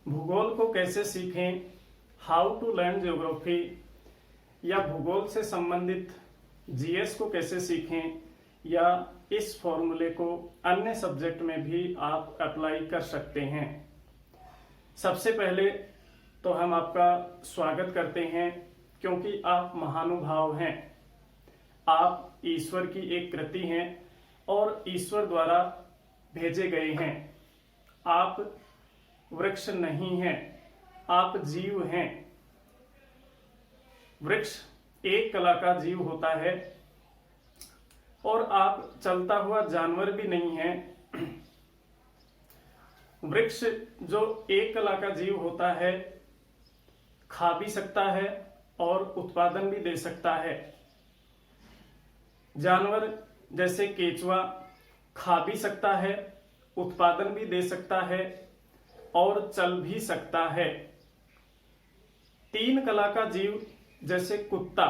भूगोल को कैसे सीखें, हाउ टू लर्न ज्योग्राफी, या भूगोल से संबंधित जीएस को कैसे सीखें, या इस फॉर्मूले को अन्य सब्जेक्ट में भी आप अप्लाई कर सकते हैं। सबसे पहले तो हम आपका स्वागत करते हैं, क्योंकि आप महानुभाव हैं। आप ईश्वर की एक कृति हैं और ईश्वर द्वारा भेजे गए हैं। आप वृक्ष नहीं हैं, आप जीव हैं। वृक्ष एक कला का जीव होता है और आप चलता हुआ जानवर भी नहीं है। वृक्ष जो एक कला का जीव होता है, खा भी सकता है और उत्पादन भी दे सकता है। जानवर जैसे केचुआ खा भी सकता है, उत्पादन भी दे सकता है और चल भी सकता है। तीन कला का जीव जैसे कुत्ता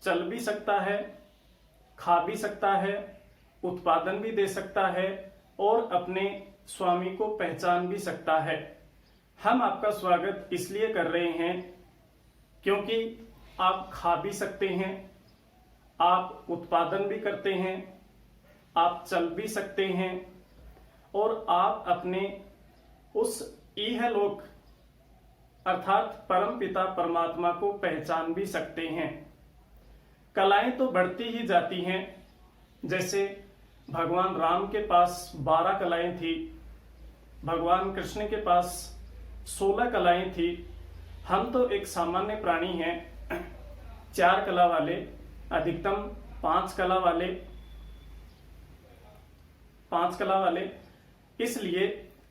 चल भी सकता है, खा भी सकता है, उत्पादन भी दे सकता है और अपने स्वामी को पहचान भी सकता है। हम आपका स्वागत इसलिए कर रहे हैं क्योंकि आप खा भी सकते हैं, आप उत्पादन भी करते हैं, आप चल भी सकते हैं और आप अपने उस इहलोक अर्थात परम पिता परमात्मा को पहचान भी सकते हैं। कलाएं तो बढ़ती ही जाती हैं। जैसे भगवान राम के पास 12 कलाएं थी, भगवान कृष्ण के पास 16 कलाएं थी। हम तो एक सामान्य प्राणी हैं, 4 कला वाले, अधिकतम 5 कला वाले। इसलिए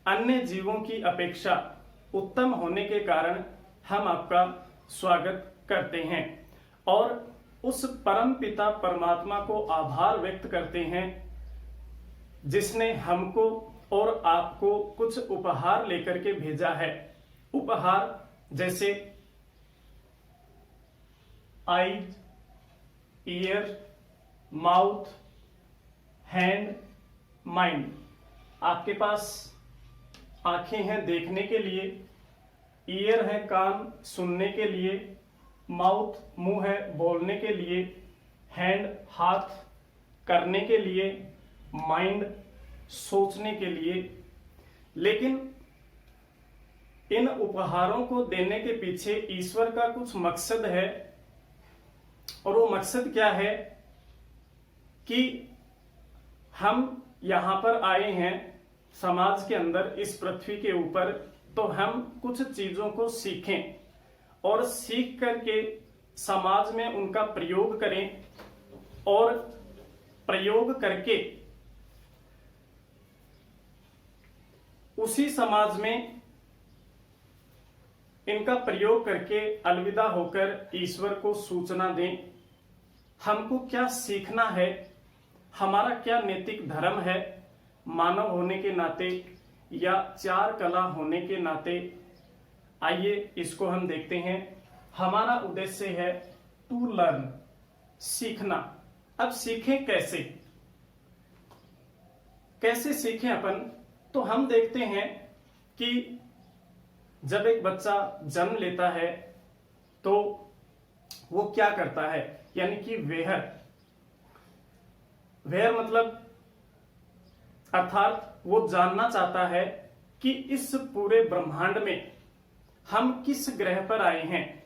अन्य जीवों की अपेक्षा उत्तम होने के कारण हम आपका स्वागत करते हैं और उस परम पिता परमात्मा को आभार व्यक्त करते हैं जिसने हमको और आपको कुछ उपहार लेकर के भेजा है। उपहार जैसे eyes, year, mouth, hand, mind. आपके पास आंखें हैं देखने के लिए, ईयर है कान सुनने के लिए, माउथ मुंह है बोलने के लिए, हैंड हाथ करने के लिए, माइंड सोचने के लिए। लेकिन इन उपहारों को देने के पीछे ईश्वर का कुछ मकसद है और वो मकसद क्या है कि हम यहां पर आए हैं समाज के अंदर, इस पृथ्वी के ऊपर, तो हम कुछ चीजों को सीखें और सीख करके समाज में उनका प्रयोग करें और प्रयोग करके उसी समाज में इनका प्रयोग करके अलविदा होकर ईश्वर को सूचना दें। हमको क्या सीखना है, हमारा क्या नैतिक धर्म है मानव होने के नाते या 4 कला होने के नाते। आइए इसको हम देखते हैं। हमारा उद्देश्य है टू लर्न, सीखना। अब सीखें कैसे, कैसे सीखें अपन? तो हम देखते हैं कि जब एक बच्चा जन्म लेता है तो वो क्या करता है, यानी कि वेहर मतलब अर्थात वो जानना चाहता है कि इस पूरे ब्रह्मांड में हम किस ग्रह पर आए हैं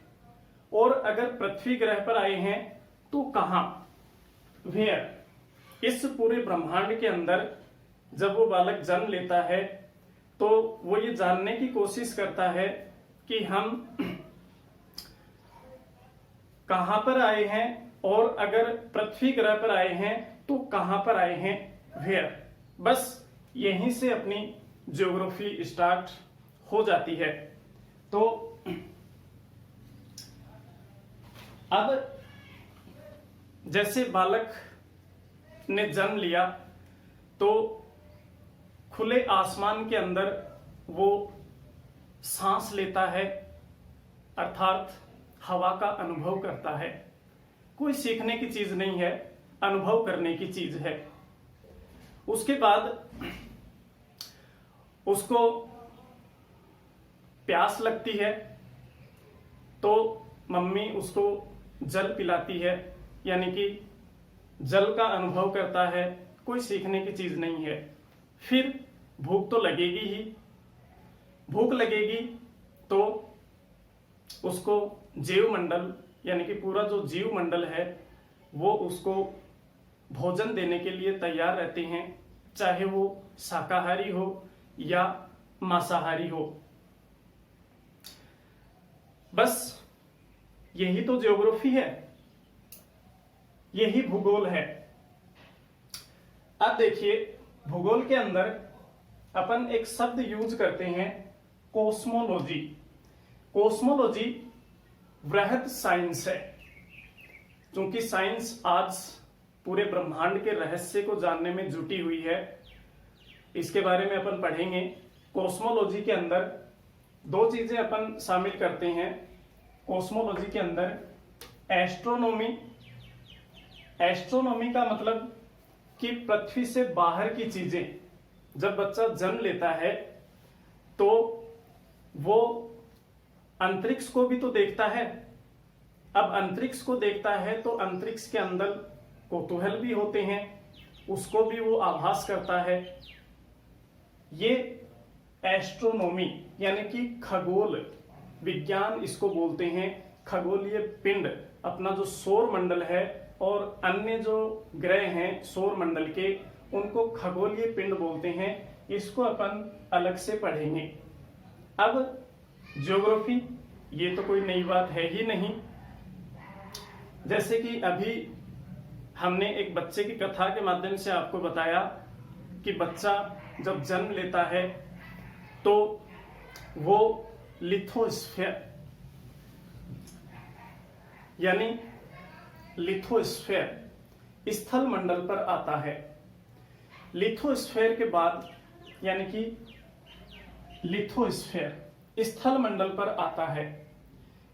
और अगर पृथ्वी ग्रह पर आए हैं तो कहां, वेयर। इस पूरे ब्रह्मांड के अंदर जब वो बालक जन्म लेता है तो वो ये जानने की कोशिश करता है कि हम कहां पर आए हैं और अगर पृथ्वी ग्रह पर आए हैं तो कहां पर आए हैं, वेयर। बस यहीं से अपनी ज्योग्राफी स्टार्ट हो जाती है। तो अब जैसे बालक ने जन्म लिया तो खुले आसमान के अंदर वो सांस लेता है, अर्थात हवा का अनुभव करता है। कोई सीखने की चीज नहीं है, अनुभव करने की चीज है। उसके बाद उसको प्यास लगती है तो मम्मी उसको जल पिलाती है, यानी कि जल का अनुभव करता है, कोई सीखने की चीज नहीं है। फिर भूख तो लगेगी ही, भूख लगेगी तो उसको जीव मंडल यानी कि पूरा जो जीव मंडल है वो उसको भोजन देने के लिए तैयार रहते हैं, चाहे वो शाकाहारी हो या मांसाहारी हो। बस यही तो ज्योग्राफी है, यही भूगोल है। अब देखिए, भूगोल के अंदर अपन एक शब्द यूज करते हैं, कोस्मोलॉजी। कोस्मोलॉजी वृहद साइंस है, क्योंकि साइंस आज पूरे ब्रह्मांड के रहस्य को जानने में जुटी हुई है। इसके बारे में अपन पढ़ेंगे। कोस्मोलॉजी के अंदर दो चीजें अपन शामिल करते हैं। कोस्मोलॉजी के अंदर एस्ट्रोनॉमी। एस्ट्रोनॉमी का मतलब कि पृथ्वी से बाहर की चीजें। जब बच्चा जन्म लेता है तो वो अंतरिक्ष को भी तो देखता है। अब अंतरिक्ष को देखता है तो अंतरिक्ष के अंदर कौतूहल भी होते हैं, उसको भी वो आभास करता है। ये एस्ट्रोनॉमी यानी कि खगोल विज्ञान इसको बोलते हैं। खगोलीय पिंड, अपना जो सौर मंडल है और अन्य जो ग्रह हैं सौर मंडल के, उनको खगोलीय पिंड बोलते हैं। इसको अपन अलग से पढ़ेंगे। अब ज्योग्राफी ये तो कोई नई बात है ही नहीं। जैसे कि अभी हमने एक बच्चे की कथा के माध्यम से आपको बताया कि बच्चा जब जन्म लेता है तो वो लिथोस्फीयर यानी लिथोस्फीयर स्थल मंडल पर आता है। लिथोस्फीयर के बाद यानी कि लिथोस्फीयर स्थल मंडल पर आता है।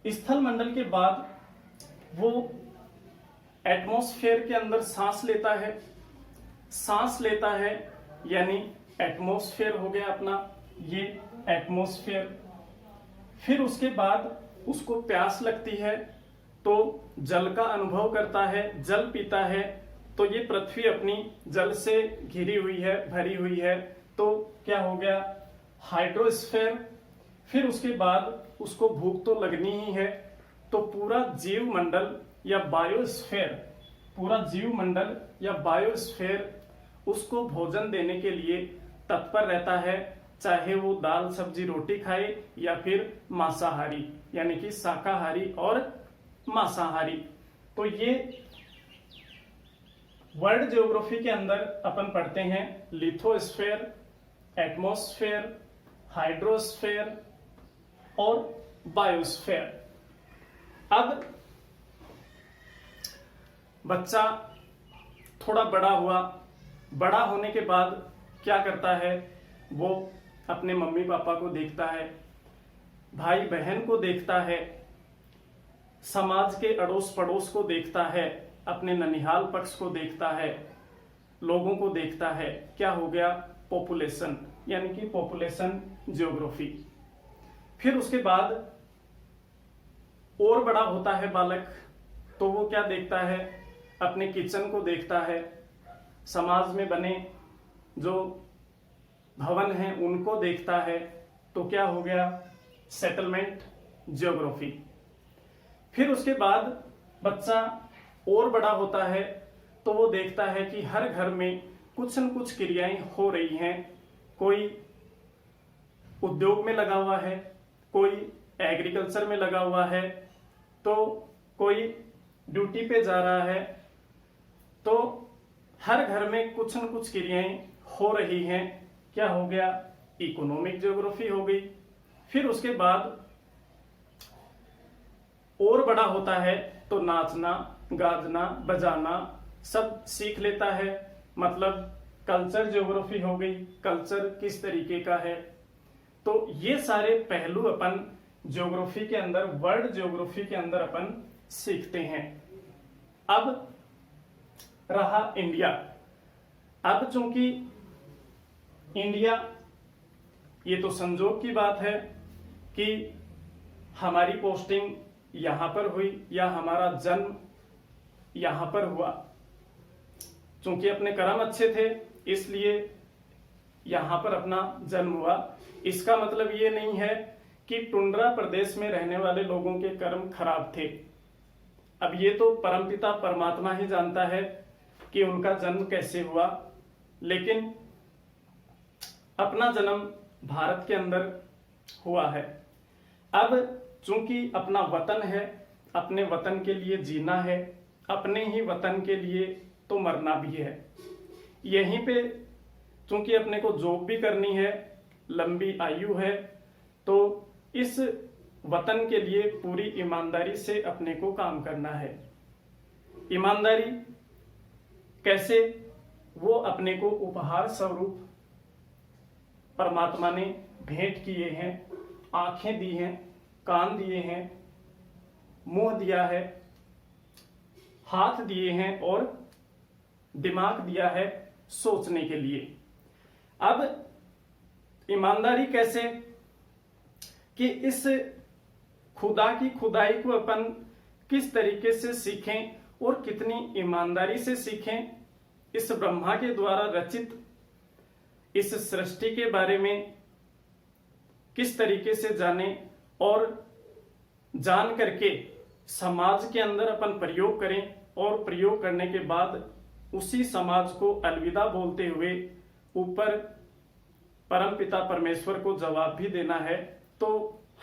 स्थल मंडल के बाद वो एटमॉस्फेयर के अंदर सांस लेता है। सांस लेता है यानी एटमॉस्फेयर हो गया अपना, ये एटमॉस्फेयर। फिर उसके बाद उसको प्यास लगती है तो जल का अनुभव करता है, जल पीता है। तो ये पृथ्वी अपनी जल से घिरी हुई है, भरी हुई है, तो क्या हो गया, हाइड्रोस्फीयर। फिर उसके बाद उसको भूख तो लगनी ही है, तो पूरा जीव मंडल या बायोस्फीयर, पूरा जीव मंडल या बायोस्फीयर उसको भोजन देने के लिए तत्पर रहता है, चाहे वो दाल सब्जी रोटी खाए या फिर मांसाहारी यानी कि शाकाहारी और मांसाहारी। तो ये वर्ल्ड ज्योग्राफी के अंदर अपन पढ़ते हैं लिथोस्फीयर, एटमॉस्फेयर, हाइड्रोस्फीयर और बायोस्फीयर। अब बच्चा थोड़ा बड़ा हुआ, बड़ा होने के बाद क्या करता है, वो अपने मम्मी पापा को देखता है, भाई बहन को देखता है, समाज के अड़ोस पड़ोस को देखता है, अपने ननिहाल पक्ष को देखता है, लोगों को देखता है। क्या हो गया, पॉपुलेशन यानी कि पॉपुलेशन ज्योग्राफी। फिर उसके बाद और बड़ा होता है बालक, तो वो क्या देखता है, अपने किचन को देखता है, समाज में बने जो भवन हैं उनको देखता है। तो क्या हो गया, सेटलमेंट ज्योग्राफी। फिर उसके बाद बच्चा और बड़ा होता है तो वो देखता है कि हर घर में कुछ न कुछ क्रियाएं हो रही हैं। कोई उद्योग में लगा हुआ है, कोई एग्रीकल्चर में लगा हुआ है, तो कोई ड्यूटी पे जा रहा है। तो हर घर में कुछ न कुछ क्रियाएं हो रही हैं। क्या हो गया, इकोनॉमिक ज्योग्राफी हो गई। फिर उसके बाद और बड़ा होता है तो नाचना गाजना बजाना सब सीख लेता है, मतलब कल्चर ज्योग्राफी हो गई, कल्चर किस तरीके का है। तो ये सारे पहलू अपन ज्योग्राफी के अंदर, वर्ल्ड ज्योग्राफी के अंदर अपन सीखते हैं। अब रहा इंडिया। अब चूंकि इंडिया, ये तो संजोग की बात है कि हमारी पोस्टिंग यहाँ पर हुई या हमारा जन्म यहाँ पर हुआ। चूंकि अपने कर्म अच्छे थे इसलिए यहाँ पर अपना जन्म हुआ। इसका मतलब ये नहीं है कि टुंड्रा प्रदेश में रहने वाले लोगों के कर्म खराब थे। अब ये तो परमपिता परमात्मा ही जानता है कि उनका जन्म कैसे हुआ, लेकिन अपना जन्म भारत के अंदर हुआ है। अब चूंकि अपना वतन है, अपने वतन के लिए जीना है, अपने ही वतन के लिए तो मरना भी है। यहीं पे चूंकि अपने को जॉब भी करनी है, लंबी आयु है, तो इस वतन के लिए पूरी ईमानदारी से अपने को काम करना है। ईमानदारी कैसे? वो अपने को उपहार स्वरूप परमात्मा ने भेंट किए हैं। आंखें दी हैं, कान दिए हैं, मुंह दिया है, हाथ दिए हैं और दिमाग दिया है सोचने के लिए। अब ईमानदारी कैसे? कि इस खुदा की खुदाई को अपन किस तरीके से सीखें और कितनी ईमानदारी से सीखें। इस ब्रह्मा के द्वारा रचित इस सृष्टि के बारे में किस तरीके से जाने और जान करके समाज के अंदर अपन प्रयोग करें और प्रयोग करने के बाद उसी समाज को अलविदा बोलते हुए ऊपर परमपिता परमेश्वर को जवाब भी देना है। तो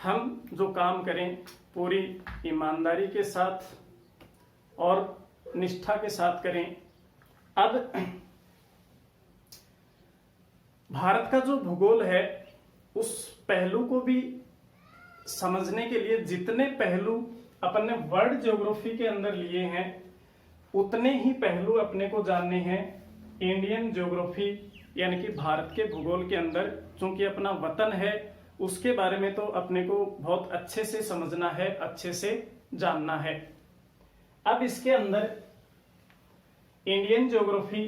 हम जो काम करें पूरी ईमानदारी के साथ और निष्ठा के साथ करें। अब भारत का जो भूगोल है उस पहलू को भी समझने के लिए जितने पहलू अपन ने वर्ल्ड ज्योग्राफी के अंदर लिए हैं उतने ही पहलू अपने को जानने हैं इंडियन ज्योग्राफी यानी कि भारत के भूगोल के अंदर। चूंकि अपना वतन है उसके बारे में तो अपने को बहुत अच्छे से समझना है, अच्छे से जानना है। अब इसके अंदर इंडियन ज्योग्राफी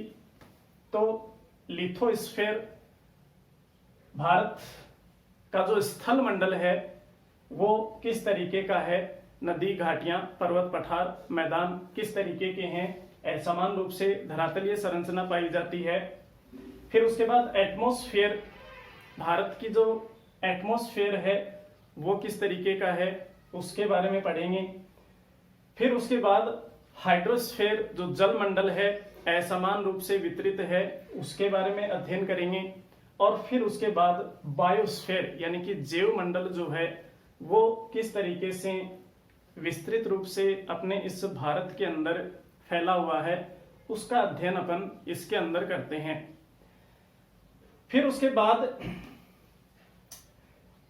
तो लिथोस्फीयर, भारत का जो स्थल मंडल है वो किस तरीके का है, नदी घाटियां पर्वत पठार मैदान किस तरीके के हैं, समान रूप से धरातलीय संरचना पाई जाती है। फिर उसके बाद एटमॉस्फेयर, भारत की जो एटमॉस्फेयर है वो किस तरीके का है उसके बारे में पढ़ेंगे। फिर उसके बाद हाइड्रोस्फेयर जो जल मंडल है असमान रूप से वितरित है उसके बारे में अध्ययन करेंगे। और फिर उसके बाद बायोस्फेयर यानी कि जैव मंडल जो है वो किस तरीके से विस्तृत रूप से अपने इस भारत के अंदर फैला हुआ है उसका अध्ययन अपन इसके अंदर करते हैं। फिर उसके बाद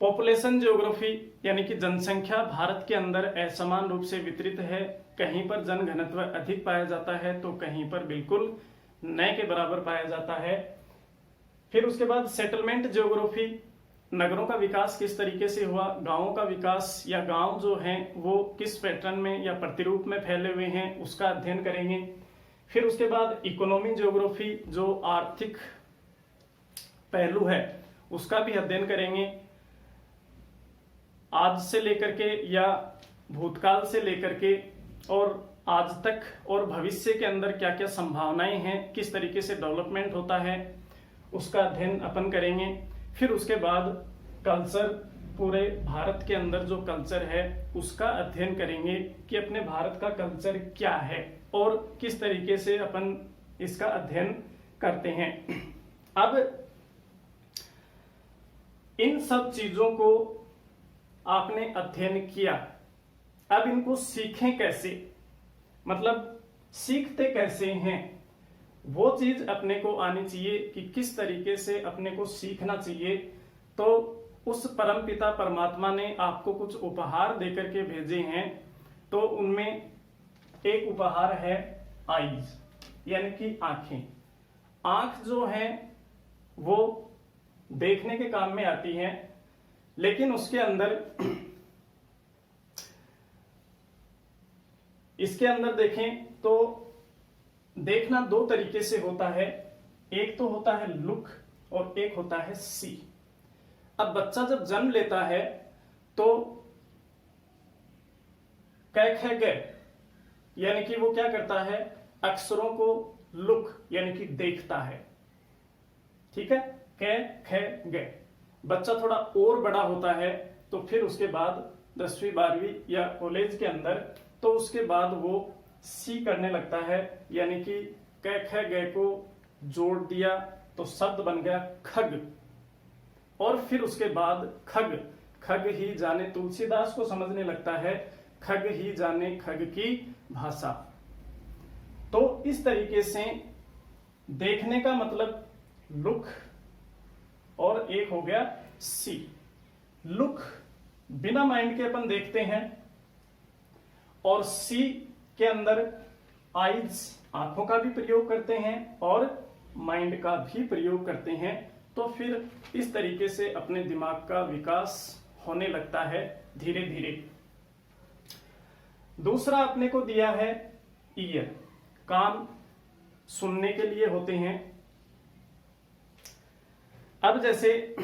पॉपुलेशन ज्योग्राफी यानी कि जनसंख्या भारत के अंदर असमान रूप से वितरित है, कहीं पर जनघनत्व अधिक पाया जाता है तो कहीं पर बिल्कुल न के बराबर पाया जाता है। फिर उसके बाद सेटलमेंट ज्योग्राफी, नगरों का विकास किस तरीके से हुआ, गांवों का विकास या गांव जो हैं वो किस पैटर्न में या प्रतिरूप में फैले हुए हैं उसका अध्ययन करेंगे। फिर उसके बाद इकोनॉमी ज्योग्राफी जो आर्थिक पहलू है उसका भी अध्ययन करेंगे। आज से लेकर के या भूतकाल से लेकर के और आज तक और भविष्य के अंदर क्या क्या संभावनाएं हैं, किस तरीके से डेवलपमेंट होता है उसका अध्ययन अपन करेंगे। फिर उसके बाद कल्चर, पूरे भारत के अंदर जो कल्चर है उसका अध्ययन करेंगे कि अपने भारत का कल्चर क्या है और किस तरीके से अपन इसका अध्ययन करते हैं। अब इन सब चीजों को आपने अध्ययन किया, अब इनको सीखें कैसे, मतलब सीखते कैसे हैं वो चीज अपने को आनी चाहिए कि किस तरीके से अपने को सीखना चाहिए। तो उस परमपिता परमात्मा ने आपको कुछ उपहार देकर के भेजे हैं, तो उनमें एक उपहार है आईज यानी कि आंखें। आंख जो है वो देखने के काम में आती है, लेकिन उसके अंदर इसके अंदर देखें तो देखना दो तरीके से होता है, एक तो होता है लुक और एक होता है सी। अब बच्चा जब जन्म लेता है तो कै ख ग यानी कि वो क्या करता है, अक्षरों को लुक यानी कि देखता है। ठीक है, कै ख ग। बच्चा थोड़ा और बड़ा होता है तो फिर उसके बाद 10वीं 12वीं या कॉलेज के अंदर, तो उसके बाद वो सी करने लगता है, यानी कि कै ख ग को जोड़ दिया तो शब्द बन गया खग। और फिर उसके बाद खग, खग ही जाने, तुलसीदास को समझने लगता है, खग ही जाने खग की भाषा। तो इस तरीके से देखने का मतलब लुक, और एक हो गया सी। लुक बिना माइंड के अपन देखते हैं, और सी के अंदर आईज आंखों का भी प्रयोग करते हैं और माइंड का भी प्रयोग करते हैं। तो फिर इस तरीके से अपने दिमाग का विकास होने लगता है धीरे धीरे। दूसरा अपने को दिया है ईयर, कान सुनने के लिए होते हैं। अब जैसे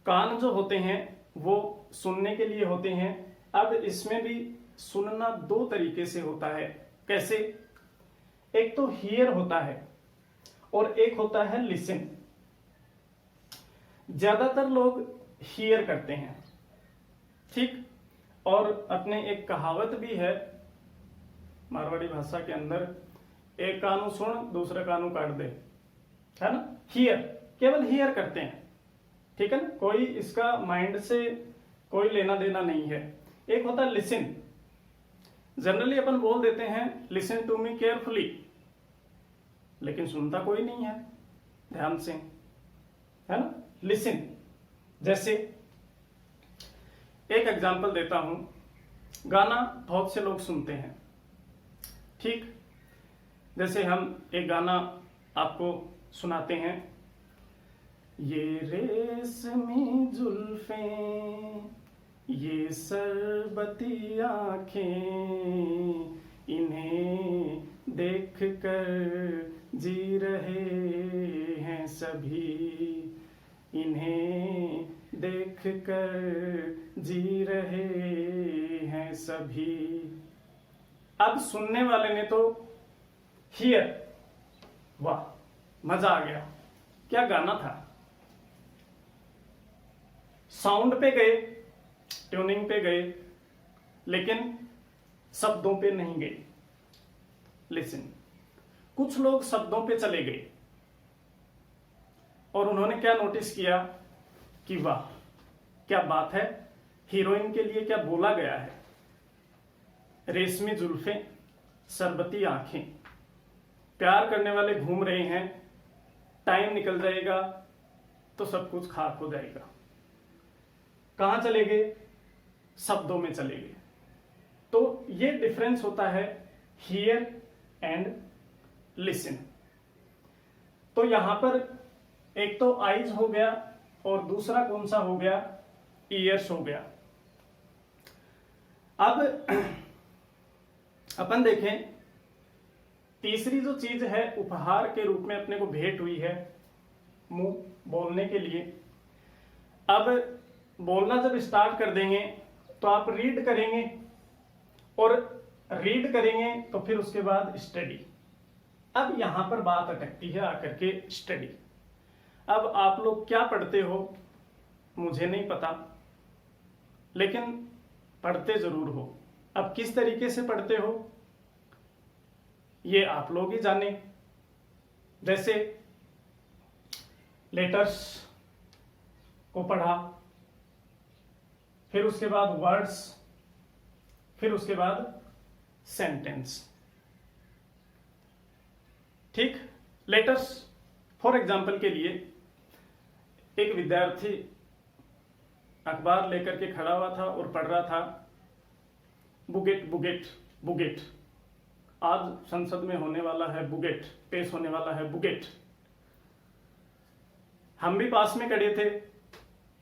कान जो होते हैं वो सुनने के लिए होते हैं। अब इसमें भी सुनना दो तरीके से होता है। कैसे? एक तो हियर होता है और एक होता है लिसन। ज्यादातर लोग हियर करते हैं, ठीक। और अपने एक कहावत भी है मारवाड़ी भाषा के अंदर, एक कानू सुन दूसरा कानू काट दे, है ना। हियर, केवल हियर करते हैं, ठीक है ना, कोई इसका माइंड से कोई लेना देना नहीं है। एक होता है लिसन। जनरली अपन बोल देते हैं लिसन टू मी केयरफुली, लेकिन सुनता कोई नहीं है ध्यान से, है ना। लिसन, जैसे एक एग्जांपल देता हूं, गाना बहुत से लोग सुनते हैं, ठीक। जैसे हम एक गाना आपको सुनाते हैं, ये रेशमी जुल्फें ये सरबती आंखें इन्हें देख कर जी रहे हैं सभी, इन्हें देख कर जी रहे हैं सभी। अब सुनने वाले ने तो हियर, वाह मजा आ गया, क्या गाना था। साउंड पे गए, ट्यूनिंग पे गए, लेकिन शब्दों पे नहीं गए। लिसन, कुछ लोग शब्दों पे चले गए और उन्होंने क्या नोटिस किया कि वाह क्या बात है, हीरोइन के लिए क्या बोला गया है। रेशमी जुल्फें शरबती आंखें, प्यार करने वाले घूम रहे हैं, टाइम निकल जाएगा तो सब कुछ खाक हो जाएगा। कहां चले गए? शब्दों में चले गए। तो ये डिफरेंस होता है हियर एंड लिसन। तो यहां पर एक तो आईज हो गया और दूसरा कौन सा हो गया? ईयर्स हो गया। अब अपन देखें, तीसरी जो चीज है उपहार के रूप में अपने को भेंट हुई है मुंह बोलने के लिए। अब बोलना जब स्टार्ट कर देंगे तो आप रीड करेंगे, और रीड करेंगे तो फिर उसके बाद स्टडी। अब यहां पर बात अटकती है आकर के स्टडी। अब आप लोग क्या पढ़ते हो मुझे नहीं पता, लेकिन पढ़ते जरूर हो। अब किस तरीके से पढ़ते हो ये आप लोग ही जाने। जैसे लेटर्स को पढ़ा, फिर उसके बाद वर्ड्स, फिर उसके बाद सेंटेंस, ठीक। लेटर्स फॉर एग्जाम्पल के लिए, एक विद्यार्थी अखबार लेकर के खड़ा हुआ था और पढ़ रहा था बुगेट बुगेट बुगेट। आज संसद में होने वाला है बुगेट, पेश होने वाला है बुगेट। हम भी पास में खड़े थे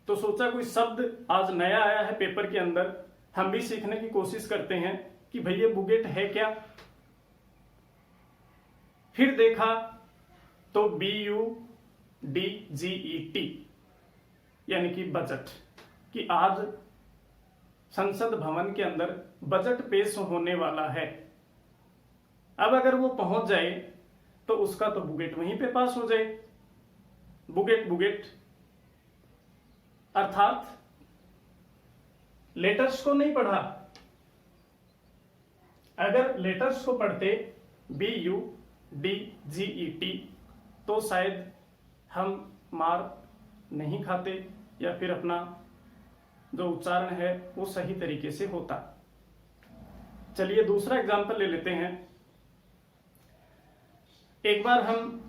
तो सोचा कोई शब्द आज नया आया है पेपर के अंदर, हम भी सीखने की कोशिश करते हैं कि भैया बुगेट है क्या। फिर देखा तो BUDGET यानी कि बजट। कि आज संसद भवन के अंदर बजट पेश होने वाला है। अब अगर वो पहुंच जाए तो उसका तो बुगेट वहीं पे पास हो जाए। बुगेट अर्थात लेटर्स को नहीं पढ़ा। अगर लेटर्स को पढ़ते BUDGET तो शायद हम मार नहीं खाते या फिर अपना जो उच्चारण है वो सही तरीके से होता। चलिए दूसरा एग्जाम्पल ले लेते हैं। एक बार हम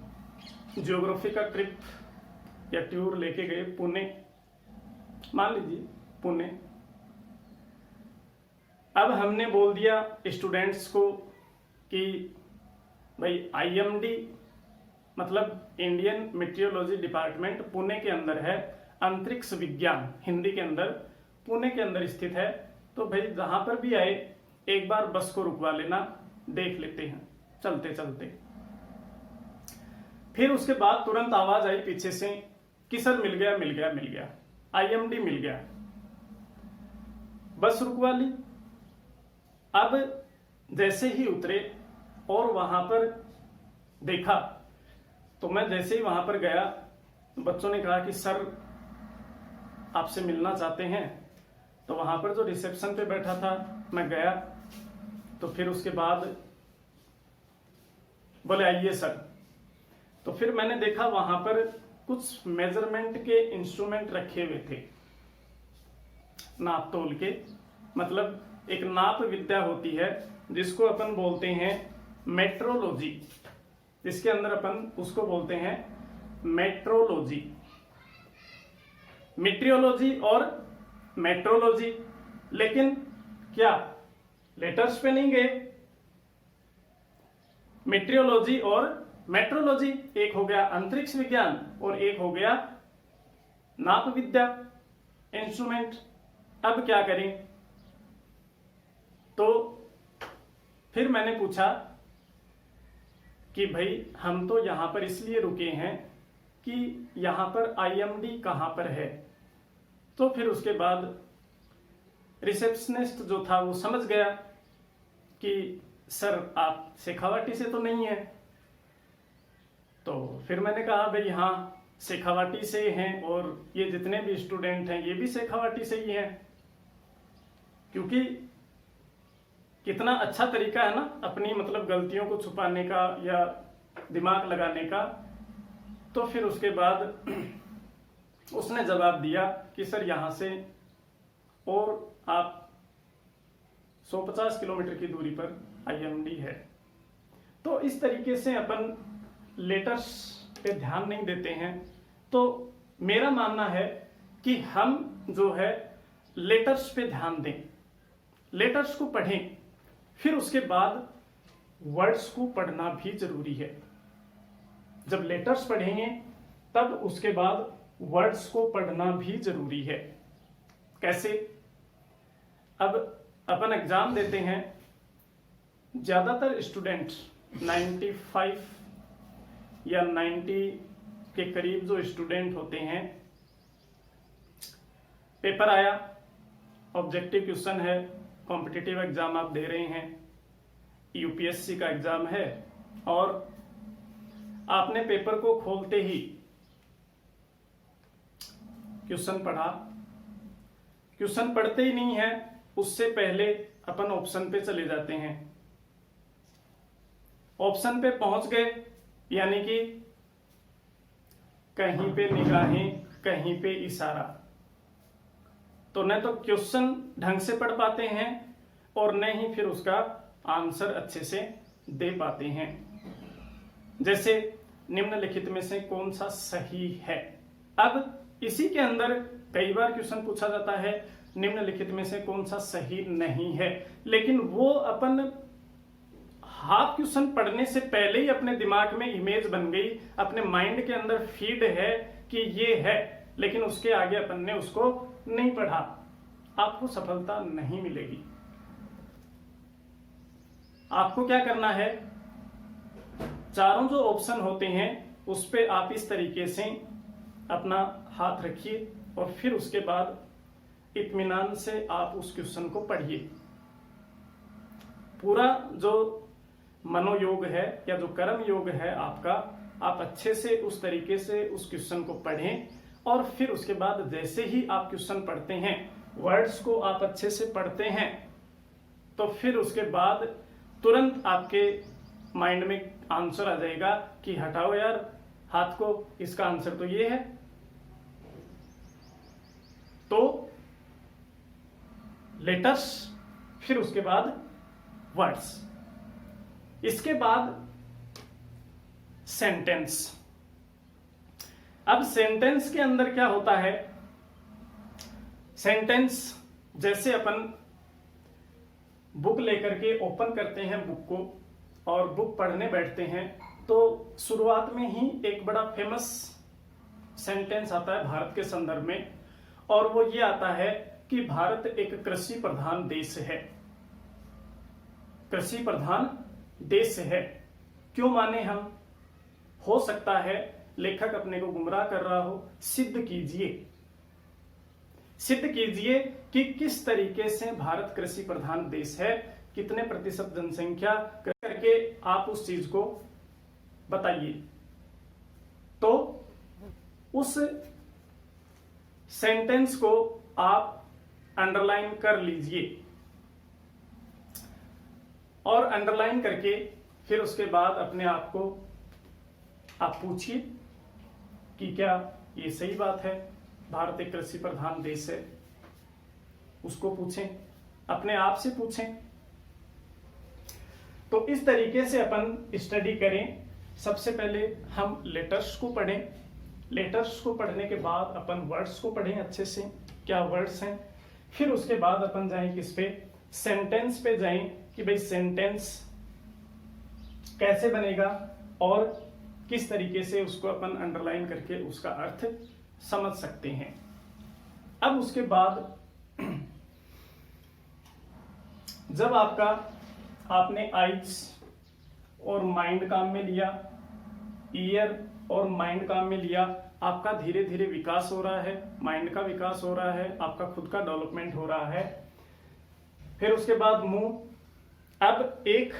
ज्योग्राफी का ट्रिप या टूर लेके गए पुणे, मान लीजिए पुणे। अब हमने बोल दिया स्टूडेंट्स को कि भाई IMD मतलब इंडियन मेट्रोलॉजी डिपार्टमेंट पुणे के अंदर है, अंतरिक्ष विज्ञान हिंदी के अंदर पुणे के अंदर स्थित है। तो भाई जहां पर भी आए एक बार बस को रुकवा लेना, देख लेते हैं चलते चलते। फिर उसके बाद तुरंत आवाज आई पीछे से कि सर मिल गया IMD मिल गया। बस रुकवा ली। अब जैसे ही उतरे और वहां पर देखा तो मैं जैसे ही वहां पर गया बच्चों ने कहा कि सर आपसे मिलना चाहते हैं। तो वहां पर जो रिसेप्शन पे बैठा था मैं गया, तो फिर उसके बाद बोले आइए सर। तो फिर मैंने देखा वहां पर कुछ मेजरमेंट के इंस्ट्रूमेंट रखे हुए थे, नाप तोल के, मतलब एक नाप विद्या होती है जिसको अपन बोलते हैं मेट्रोलॉजी, जिसके अंदर अपन उसको बोलते हैं मेट्रोलॉजी, मीट्रियोलॉजी और मेट्रोलॉजी। लेकिन क्या लेटर्स पे नहीं गए, मीट्रियोलॉजी और मेट्रोलॉजी, एक हो गया अंतरिक्ष विज्ञान और एक हो गया नाप विद्या इंस्ट्रूमेंट। अब क्या करें? तो फिर मैंने पूछा कि भाई हम तो यहां पर इसलिए रुके हैं कि यहां पर IMD कहां पर है। तो फिर उसके बाद रिसेप्शनिस्ट जो था वो समझ गया कि सर आप शेखावाटी से तो नहीं है। तो फिर मैंने कहा भाई हाँ शेखावाटी से हैं और ये जितने भी स्टूडेंट हैं ये भी शेखावाटी से ही हैं, क्योंकि कितना अच्छा तरीका है ना अपनी मतलब गलतियों को छुपाने का या दिमाग लगाने का। तो फिर उसके बाद उसने जवाब दिया कि सर यहाँ से और आप 150 किलोमीटर की दूरी पर IMD है। तो इस तरीके से अपन लेटर्स पे ध्यान नहीं देते हैं। तो मेरा मानना है कि हम जो है लेटर्स पे ध्यान दें, लेटर्स को पढ़ें, फिर उसके बाद वर्ड्स को पढ़ना भी जरूरी है। जब लेटर्स पढ़ेंगे तब उसके बाद वर्ड्स को पढ़ना भी जरूरी है। कैसे? अब अपन एग्जाम देते हैं, ज्यादातर स्टूडेंट 95 या 90 के करीब जो स्टूडेंट होते हैं, पेपर आया, ऑब्जेक्टिव क्वेश्चन है, कॉम्पिटिटिव एग्जाम आप दे रहे हैं, UPSC का एग्जाम है और आपने पेपर को खोलते ही क्वेश्चन पढ़ा। क्वेश्चन पढ़ते ही नहीं है, उससे पहले अपन ऑप्शन पे चले जाते हैं। ऑप्शन पे पहुंच गए यानी कि कहीं पे निगाहें कहीं पे इशारा। तो न तो क्वेश्चन ढंग से पढ़ पाते हैं और न ही फिर उसका आंसर अच्छे से दे पाते हैं। जैसे निम्नलिखित में से कौन सा सही है। अब इसी के अंदर कई बार क्वेश्चन पूछा जाता है निम्नलिखित में से कौन सा सही नहीं है, लेकिन वो अपन हाफ क्वेश्चन पढ़ने से पहले ही अपने दिमाग में इमेज बन गई, अपने माइंड के अंदर फीड है कि ये है, लेकिन उसके आगे अपन ने उसको नहीं पढ़ा, आपको सफलता नहीं मिलेगी। आपको क्या करना है, चारों जो ऑप्शन होते हैं उस पे आप इस तरीके से अपना हाथ रखिए और फिर उसके बाद इत्मीनान से आप उस क्वेश्चन को पढ़िए। पूरा जो मनोयोग है या जो कर्म योग है आपका, आप अच्छे से उस तरीके से उस क्वेश्चन को पढ़ें, और फिर उसके बाद जैसे ही आप क्वेश्चन पढ़ते हैं, वर्ड्स को आप अच्छे से पढ़ते हैं, तो फिर उसके बाद तुरंत आपके माइंड में आंसर आ जाएगा कि हटाओ यार हाथ को, इसका आंसर तो ये है। तो लेटर्स, फिर उसके बाद वर्ड्स, इसके बाद सेंटेंस। अब सेंटेंस के अंदर क्या होता है, सेंटेंस जैसे अपन बुक लेकर के ओपन करते हैं बुक को और बुक पढ़ने बैठते हैं, तो शुरुआत में ही एक बड़ा फेमस सेंटेंस आता है भारत के संदर्भ में, और वो ये आता है कि भारत एक कृषि प्रधान देश है। कृषि प्रधान देश है क्यों माने हम? हो सकता है लेखक अपने को गुमराह कर रहा हो। सिद्ध कीजिए, सिद्ध कीजिए कि किस तरीके से भारत कृषि प्रधान देश है, कितने प्रतिशत जनसंख्या करके आप उस चीज को बताइए। तो उस सेंटेंस को आप अंडरलाइन कर लीजिए, और अंडरलाइन करके फिर उसके बाद अपने आप को आप पूछिए कि क्या ये सही बात है, भारत एक कृषि प्रधान देश है। उसको पूछें, अपने आप से पूछें। तो इस तरीके से अपन स्टडी करें। सबसे पहले हम लेटर्स को पढ़ें, लेटर्स को पढ़ने के बाद अपन वर्ड्स को पढ़ें अच्छे से, क्या वर्ड्स हैं। फिर उसके बाद अपन जाएं किस पे, सेंटेंस पे जाएं कि भाई सेंटेंस कैसे बनेगा और किस तरीके से उसको अपन अंडरलाइन करके उसका अर्थ समझ सकते हैं। अब उसके बाद जब आपने आइज और माइंड काम में लिया, ईयर और माइंड काम में लिया, आपका धीरे धीरे विकास हो रहा है, माइंड का विकास हो रहा है, आपका खुद का डेवलपमेंट हो रहा है। फिर उसके बाद मुंह। अब एक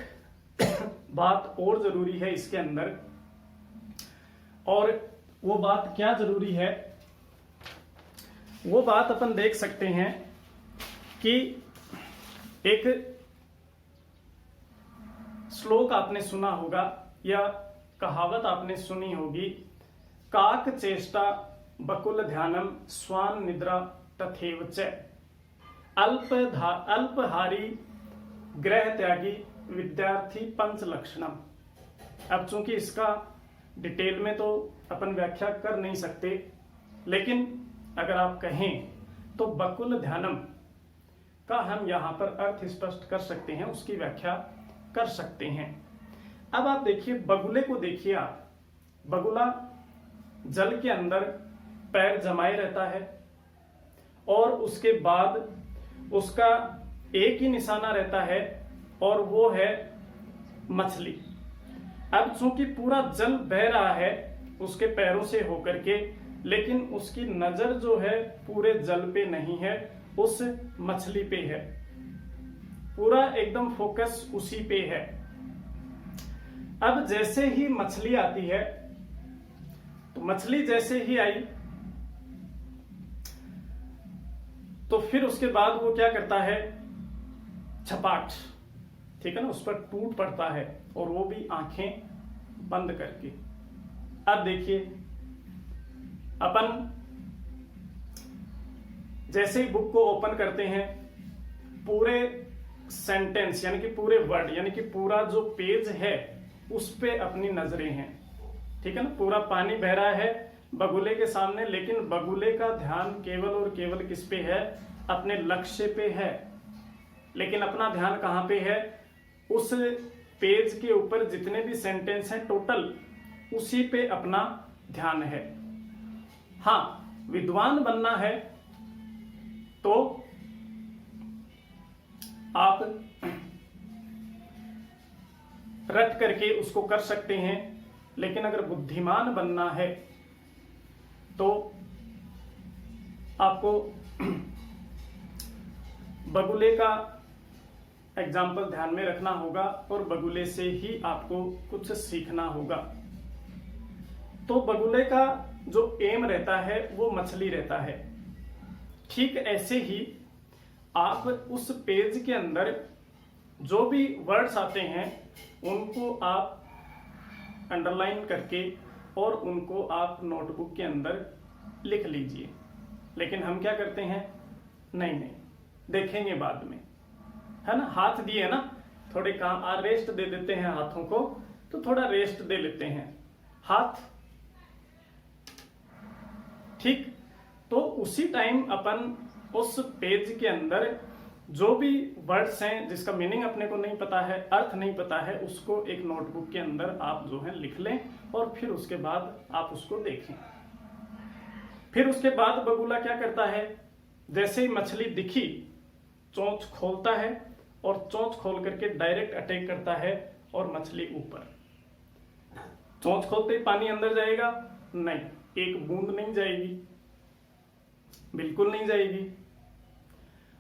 बात और जरूरी है इसके अंदर, और वो बात क्या जरूरी है, वो बात अपन देख सकते हैं कि एक श्लोक आपने सुना होगा या कहावत आपने सुनी होगी, काक चेष्टा बकुल ध्यानम स्वान निद्रा तथैव च, अल्पहारी ग्रह त्यागी विद्यार्थी पंच लक्षणम। अब चूंकि इसका डिटेल में तो अपन व्याख्या कर नहीं सकते, लेकिन अगर आप कहें तो बकुल ध्यानम का हम यहां पर अर्थ स्पष्ट कर सकते हैं, उसकी व्याख्या कर सकते हैं। अब आप देखिए बगुले को, देखिए आप, बगुला जल के अंदर पैर जमाए रहता है और उसके बाद उसका एक ही निशाना रहता है और वो है मछली। अब चूंकि पूरा जल बह रहा है उसके पैरों से होकर के, लेकिन उसकी नजर जो है पूरे जल पे नहीं है, उस मछली पे है, पूरा एकदम फोकस उसी पे है। अब जैसे ही मछली आती है, तो मछली जैसे ही आई तो फिर उसके बाद वो क्या करता है, छपाट, ठीक है ना, उस पर टूट पड़ता है, और वो भी आंखें बंद करके। अब देखिए अपन जैसे ही बुक को ओपन करते हैं, पूरे सेंटेंस यानी कि पूरे वर्ड यानी कि पूरा जो पेज है उस पे अपनी नजरें हैं, ठीक है ना। पूरा पानी बह रहा है बगुले के सामने, लेकिन बगुले का ध्यान केवल और केवल किस पे है, अपने लक्ष्य पे है। लेकिन अपना ध्यान कहां पे है, उस पेज के ऊपर जितने भी सेंटेंस हैं टोटल उसी पे अपना ध्यान है। हाँ, विद्वान बनना है तो आप रट करके उसको कर सकते हैं, लेकिन अगर बुद्धिमान बनना है तो आपको बगुले का एग्जाम्पल ध्यान में रखना होगा और बगुले से ही आपको कुछ सीखना होगा। तो बगुले का जो एम रहता है वो मछली रहता है। ठीक ऐसे ही आप उस पेज के अंदर जो भी वर्ड्स आते हैं उनको आप अंडरलाइन करके और उनको आप नोटबुक के अंदर लिख लीजिए। लेकिन हम क्या करते हैं, नहीं देखेंगे बाद में, है ना। हाथ दिए ना, थोड़े काम रेस्ट दे देते हैं हाथों को, तो थोड़ा रेस्ट दे लेते हैं हाथ, ठीक। तो उसी टाइम अपन उस पेज के अंदर जो भी वर्ड्स हैं जिसका मीनिंग अपने को नहीं पता है, अर्थ नहीं पता है, उसको एक नोटबुक के अंदर आप जो है लिख लें और फिर उसके बाद आप उसको देखें। फिर उसके बाद बगुला क्या करता है, जैसे ही मछली दिखी चोंच खोलता है और चोंच खोल करके डायरेक्ट अटैक करता है और मछली ऊपर। चोंच खोलते ही पानी अंदर जाएगा? नहीं, एक बूंद नहीं जाएगी, बिल्कुल नहीं जाएगी।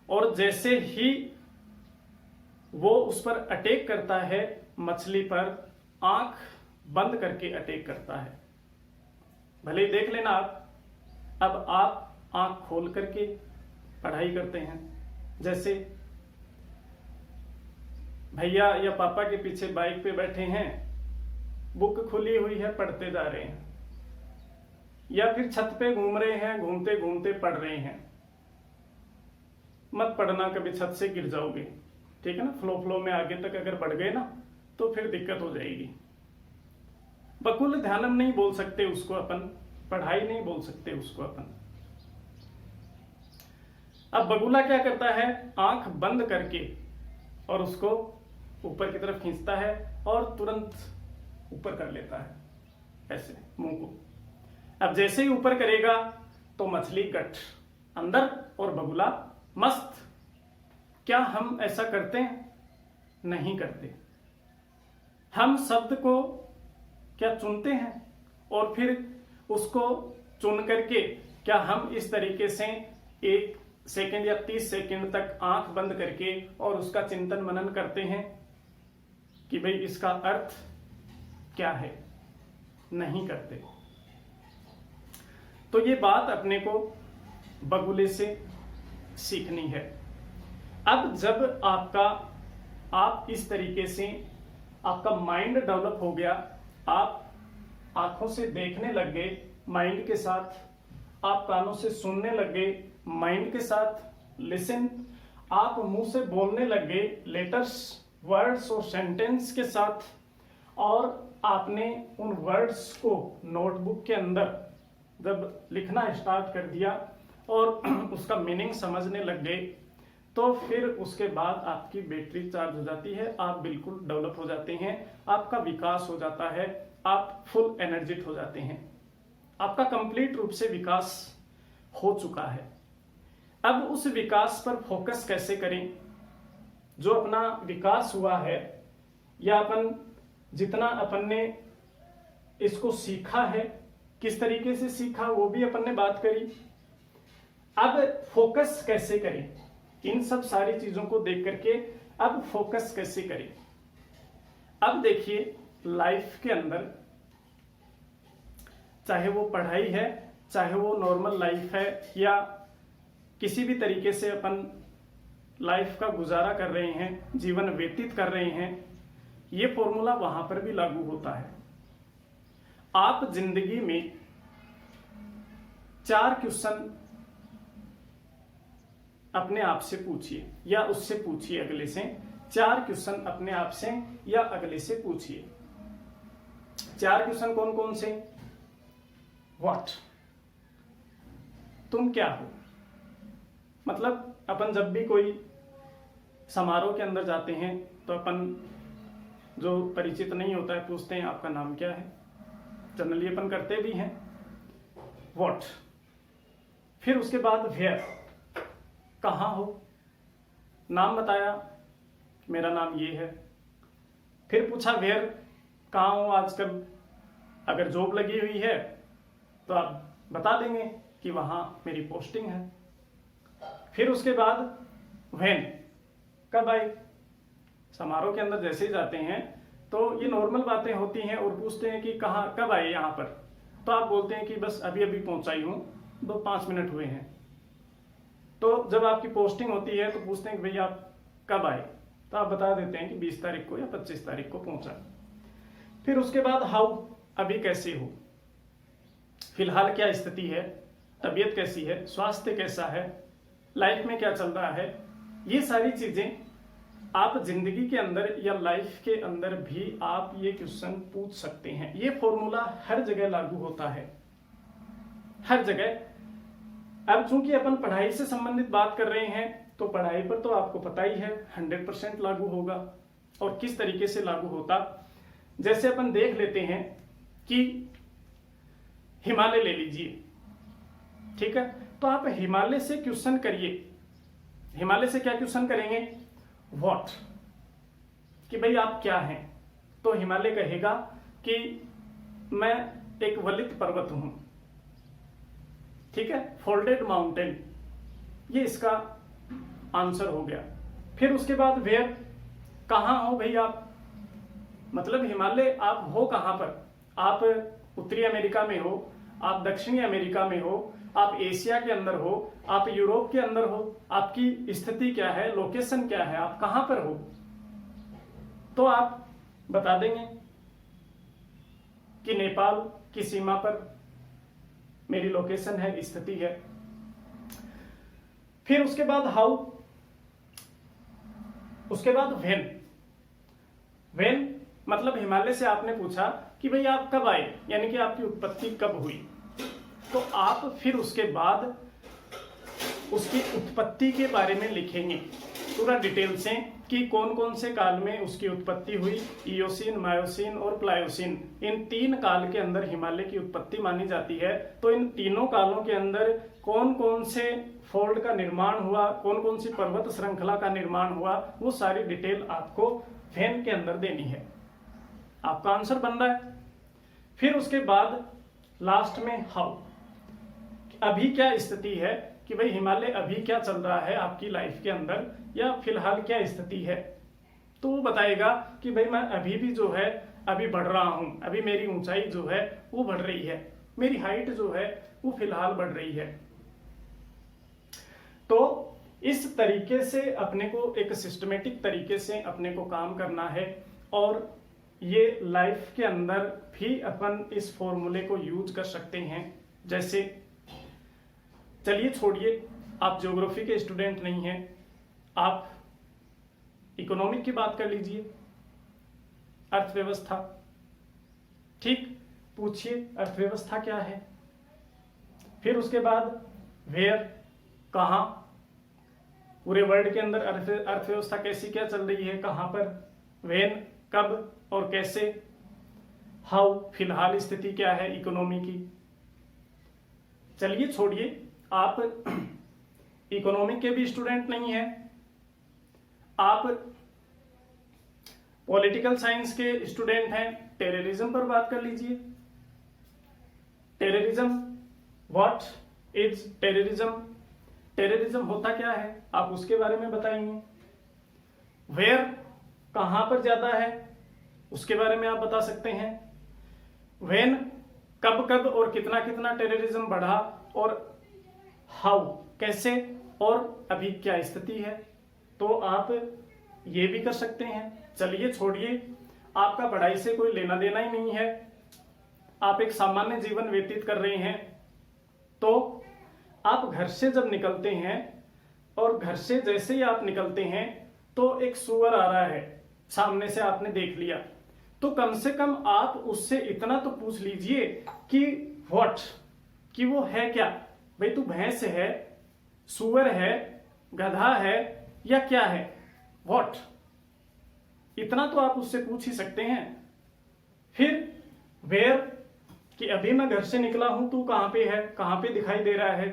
और जैसे ही वो उस पर अटैक करता है, मछली पर आंख बंद करके अटैक करता है। भले ही देख लेना आप। अब आप आंख खोल करके पढ़ाई करते हैं, जैसे भैया या पापा के पीछे बाइक पे बैठे हैं, बुक खुली हुई है, पढ़ते जा रहे हैं, या फिर छत पे घूम रहे हैं, घूमते घूमते पढ़ रहे हैं। मत पढ़ना, कभी छत से गिर जाओगे, ठीक है ना। फ्लो में आगे तक अगर बढ़ गए ना तो फिर दिक्कत हो जाएगी। बकुल ध्यानम नहीं बोल सकते उसको अपन, पढ़ाई नहीं बोल सकते उसको अपन। अब बगुला क्या करता है, आंख बंद करके और उसको ऊपर की तरफ खींचता है और तुरंत ऊपर कर लेता है, ऐसे मुंह को। अब जैसे ही ऊपर करेगा तो मछली गट अंदर और बगुला मस्त। क्या हम ऐसा करते हैं? नहीं करते। हम शब्द को क्या चुनते हैं और फिर उसको चुन करके क्या हम इस तरीके से 1 सेकंड या 30 सेकंड तक आंख बंद करके और उसका चिंतन मनन करते हैं कि भाई इसका अर्थ क्या है? नहीं करते। तो ये बात अपने को बगुले से सीखनी है। अब जब आप इस तरीके से आपका माइंड डेवलप हो गया, आप आंखों से देखने लग गए माइंड के साथ, आप कानों से सुनने लग गए माइंड के साथ, लिसन, आप मुंह से बोलने लग गए लेटर्स, वर्ड्स और सेंटेंस के साथ, और आपने उन वर्ड्स को नोटबुक के अंदर जब लिखना स्टार्ट कर दिया और उसका मीनिंग समझने लग गए, तो फिर उसके बाद आपकी बैटरी चार्ज हो जाती है, आप बिल्कुल डेवलप हो जाते हैं, आपका विकास हो जाता है, आप फुल एनर्जिट हो जाते हैं, आपका कंप्लीट रूप से विकास हो चुका है। अब उस विकास पर फोकस कैसे करें? जो अपना विकास हुआ है या जितना अपन ने इसको सीखा है, किस तरीके से सीखा वो भी अपन ने बात करी। अब फोकस कैसे करें? इन सब सारी चीजों को देख करके अब फोकस कैसे करें? अब देखिए, लाइफ के अंदर चाहे वो पढ़ाई है, चाहे वो नॉर्मल लाइफ है, या किसी भी तरीके से अपन लाइफ का गुजारा कर रहे हैं, जीवन व्यतीत कर रहे हैं, ये फॉर्मूला वहां पर भी लागू होता है। आप जिंदगी में 4 क्वेश्चन अपने आप से पूछिए या उससे पूछिए, अगले से 4 क्वेश्चन अपने आप से या अगले से पूछिए। 4 क्वेश्चन कौन कौन से? व्हाट, तुम क्या हो? मतलब अपन जब भी कोई समारोह के अंदर जाते हैं तो अपन जो परिचित नहीं होता है पूछते हैं आपका नाम क्या है, जनरली अपन करते भी हैं। व्हाट, फिर उसके बाद वेयर, कहाँ हो, नाम बताया, मेरा नाम ये है। फिर पूछा वेयर, कहाँ हो आजकल, अगर जॉब लगी हुई है तो आप बता देंगे कि वहां मेरी पोस्टिंग है। फिर उसके बाद व्हेन, कब आई। समारोह के अंदर जैसे ही जाते हैं तो ये नॉर्मल बातें होती हैं और पूछते हैं कि कहाँ कब आए यहाँ पर, तो आप बोलते हैं कि बस अभी अभी पहुंचा ही हूँ, 5 मिनट हुए हैं। तो जब आपकी पोस्टिंग होती है तो पूछते हैं कि भैया आप कब आए, तो आप बता देते हैं कि 20 तारीख को या 25 तारीख को पहुंचा। फिर उसके बाद हाउ, अभी कैसे हो, फिलहाल क्या स्थिति है, तबीयत कैसी है, स्वास्थ्य कैसा है, लाइफ में क्या चल रहा है। ये सारी चीजें आप जिंदगी के अंदर या लाइफ के अंदर भी आप ये क्वेश्चन पूछ सकते हैं। ये फॉर्मूला हर जगह लागू होता है, हर जगह। अब चूंकि अपन पढ़ाई से संबंधित बात कर रहे हैं तो पढ़ाई पर तो आपको पता ही है 100% लागू होगा। और किस तरीके से लागू होता, जैसे अपन देख लेते हैं कि हिमालय ले लीजिए, ठीक है। तो आप हिमालय से क्वेश्चन करिए, हिमालय से क्या क्वेश्चन करेंगे, व्हाट, कि भाई आप क्या हैं। तो हिमालय कहेगा कि मैं एक वलित पर्वत हूं, ठीक है, फोल्डेड माउंटेन, ये इसका आंसर हो गया। फिर उसके बाद वेयर, कहां हो भाई आप, मतलब हिमालय आप हो कहां पर, आप उत्तरी अमेरिका में हो, आप दक्षिणी अमेरिका में हो, आप एशिया के अंदर हो, आप यूरोप के अंदर हो, आपकी स्थिति क्या है, लोकेशन क्या है, आप कहां पर हो, तो आप बता देंगे कि नेपाल की सीमा पर मेरी लोकेशन है, स्थिति है। फिर उसके बाद हाउ, उसके बाद व्हेन। व्हेन मतलब हिमालय से आपने पूछा कि भाई आप कब आए, यानी कि आपकी उत्पत्ति कब हुई, तो आप फिर उसके बाद उसकी उत्पत्ति के बारे में लिखेंगे पूरा डिटेल से कि कौन कौन से काल में उसकी उत्पत्ति हुई। इयोसीन, मायोसीन और प्लायोसीन, इन 3 काल के अंदर हिमालय की उत्पत्ति मानी जाती है। तो इन तीनों कालों के अंदर कौन कौन से फोल्ड का निर्माण हुआ, कौन कौन सी पर्वत श्रृंखला का निर्माण हुआ, वो सारी डिटेल आपको व्हेन के अंदर देनी है। आपका आंसर बन रहा है। फिर उसके बाद लास्ट में हाउ, अभी क्या स्थिति है, कि भाई हिमालय अभी क्या चल रहा है आपकी लाइफ के अंदर, या फिलहाल क्या स्थिति है। तो वो बताएगा कि भाई मैं अभी भी जो है अभी बढ़ रहा हूं, अभी मेरी ऊंचाई जो है वो बढ़ रही है, मेरी हाइट जो है वो फिलहाल बढ़ रही है। तो इस तरीके से अपने को एक सिस्टमेटिक तरीके से अपने को काम करना है, और ये लाइफ के अंदर भी अपन इस फॉर्मूले को यूज कर सकते हैं। जैसे चलिए छोड़िए, आप ज्योग्राफी के स्टूडेंट नहीं हैं, आप इकोनॉमिक की बात कर लीजिए, अर्थव्यवस्था, ठीक, पूछिए अर्थव्यवस्था क्या है। फिर उसके बाद वेयर, कहां, पूरे वर्ल्ड के अंदर अर्थव्यवस्था कैसी क्या चल रही है, कहां पर, व्हेन, कब और कैसे, हाउ, फिलहाल स्थिति क्या है इकोनॉमी की। चलिए छोड़िए, आप इकोनॉमिक के भी स्टूडेंट नहीं हैं, आप पॉलिटिकल साइंस के स्टूडेंट हैं, टेररिज्म पर बात कर लीजिए। Terrorism, what is terrorism, terrorism होता क्या है, आप उसके बारे में बताएंगे। वेयर, कहां पर ज्यादा है, उसके बारे में आप बता सकते हैं। व्हेन, कब कब और कितना कितना टेररिज्म बढ़ा, और हाउ, कैसे, और अभी क्या स्थिति है, तो आप ये भी कर सकते हैं। चलिए छोड़िए, आपका पढ़ाई से कोई लेना देना ही नहीं है, आप एक सामान्य जीवन व्यतीत कर रहे हैं, तो आप घर से जब निकलते हैं, और घर से जैसे ही आप निकलते हैं तो एक सुअर आ रहा है सामने से, आपने देख लिया, तो कम से कम आप उससे इतना तो पूछ लीजिए कि व्हाट, कि वो है क्या, भाई तू भैंस है, सुअर है, गधा है, या क्या है, व्हाट, इतना तो आप उससे पूछ ही सकते हैं। फिर वेयर, कि अभी मैं घर से निकला हूं, तू कहां पे है, कहां पे दिखाई दे रहा है,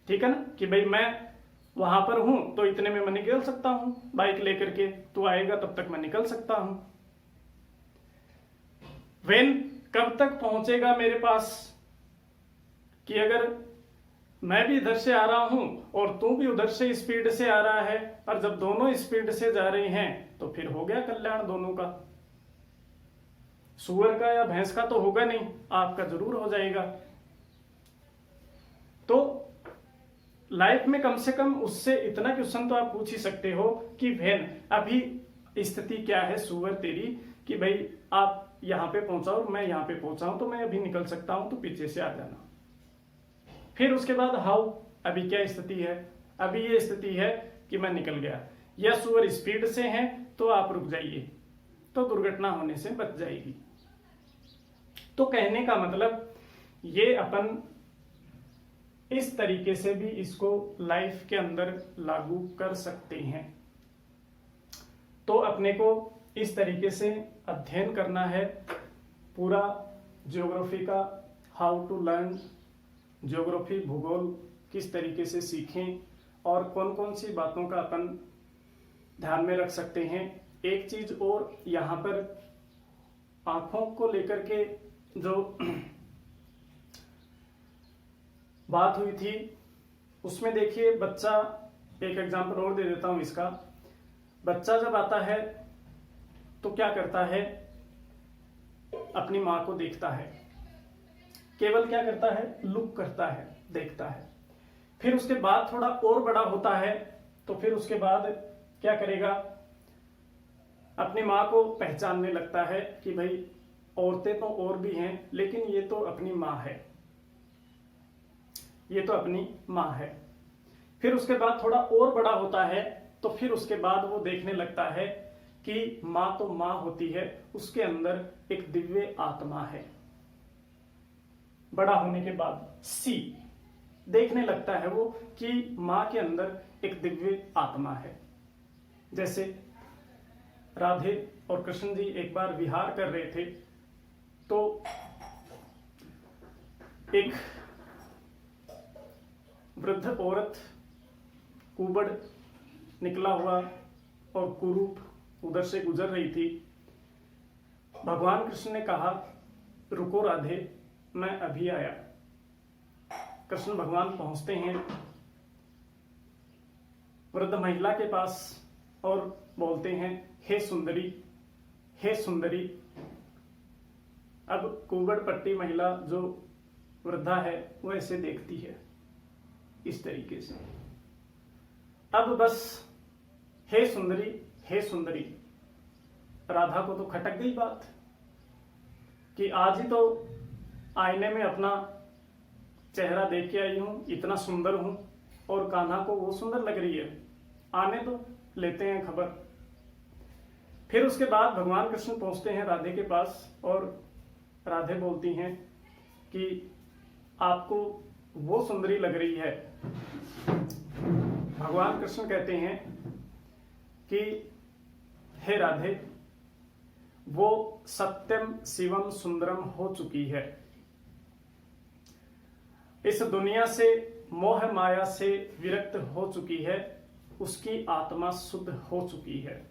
ठीक है ना, कि भाई मैं वहां पर हूं तो इतने में मैं निकल सकता हूं, बाइक लेकर के, तू आएगा तब तक मैं निकल सकता हूं। व्हेन, कब तक पहुंचेगा मेरे पास, कि अगर मैं भी इधर से आ रहा हूं और तू भी उधर से स्पीड से आ रहा है, पर जब दोनों स्पीड से जा रहे हैं तो फिर हो गया कल्याण दोनों का। सुअर का या भैंस का तो होगा नहीं, आपका जरूर हो जाएगा। तो लाइफ में कम से कम उससे इतना क्वेश्चन तो आप पूछ ही सकते हो कि बहन अभी स्थिति क्या है सुअर तेरी, कि भाई आप यहां पे पहुंचा और मैं यहां पे पहुंचा हूं, तो मैं अभी निकल सकता हूं, तो पीछे से आ जाना। फिर उसके बाद हाउ, अभी क्या स्थिति है, अभी ये स्थिति है कि मैं निकल गया, या सुअर स्पीड से है तो आप रुक जाइए, तो दुर्घटना होने से बच जाएगी। तो कहने का मतलब ये अपन इस तरीके से भी इसको लाइफ के अंदर लागू कर सकते हैं। तो अपने को इस तरीके से अध्ययन करना है पूरा ज्योग्राफी का, हाउ टू लर्न ज्योग्राफी, भूगोल किस तरीके से सीखें और कौन कौन सी बातों का अपन ध्यान में रख सकते हैं। एक चीज और यहाँ पर आंखों को लेकर के जो बात हुई थी उसमें देखिए, बच्चा, एक एग्जांपल और दे देता हूं इसका। बच्चा जब आता है तो क्या करता है, अपनी मां को देखता है, केवल क्या करता है, लुक करता है, देखता है। फिर उसके बाद थोड़ा और बड़ा होता है तो फिर उसके बाद क्या करेगा, अपनी मां को पहचानने लगता है कि भाई औरतें तो और भी हैं लेकिन ये तो अपनी मां है, ये तो अपनी मां है। फिर उसके बाद थोड़ा और बड़ा होता है तो फिर उसके बाद वो देखने लगता है कि मां तो मां होती है, उसके अंदर एक दिव्य आत्मा है। बड़ा होने के बाद सी देखने लगता है वो कि मां के अंदर एक दिव्य आत्मा है। जैसे राधे और कृष्ण जी एक बार विहार कर रहे थे तो एक वृद्ध औरत कुबड़ निकला हुआ और कुरूप उधर से गुजर रही थी। भगवान कृष्ण ने कहा, रुको राधे, मैं अभी आया। कृष्ण भगवान पहुंचते हैं वृद्ध महिला के पास और बोलते हैं, हे सुंदरी, हे सुंदरी। अब कुबड़ पट्टी महिला जो वृद्धा है वो ऐसे देखती है इस तरीके से। अब बस हे सुंदरी, हे सुंदरी, राधा को तो खटक गई बात कि आज ही तो आईने में अपना चेहरा देख के आई हूं, इतना सुंदर हूं और कान्हा को वो सुंदर लग रही है, आने तो लेते हैं खबर। फिर उसके बाद भगवान कृष्ण पहुंचते हैं राधे के पास और राधे बोलती हैं कि आपको वो सुंदरी लग रही है। भगवान कृष्ण कहते हैं कि हे राधे, वो सत्यम शिवम सुंदरम हो चुकी है, इस दुनिया से मोह माया से विरक्त हो चुकी है, उसकी आत्मा शुद्ध हो चुकी है।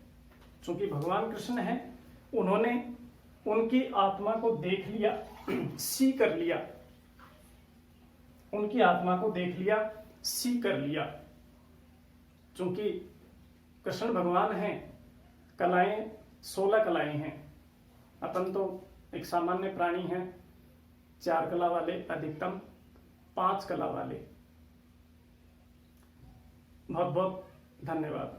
चूंकि भगवान कृष्ण हैं, उन्होंने उनकी आत्मा को देख लिया, सी कर लिया, उनकी आत्मा को देख लिया, सी कर लिया। चूंकि कृष्ण भगवान हैं, कलाएं 16 कलाएं हैं, अपन तो एक सामान्य प्राणी हैं, 4 कला वाले, अधिकतम 5 कला वाले। बहुत बहुत धन्यवाद।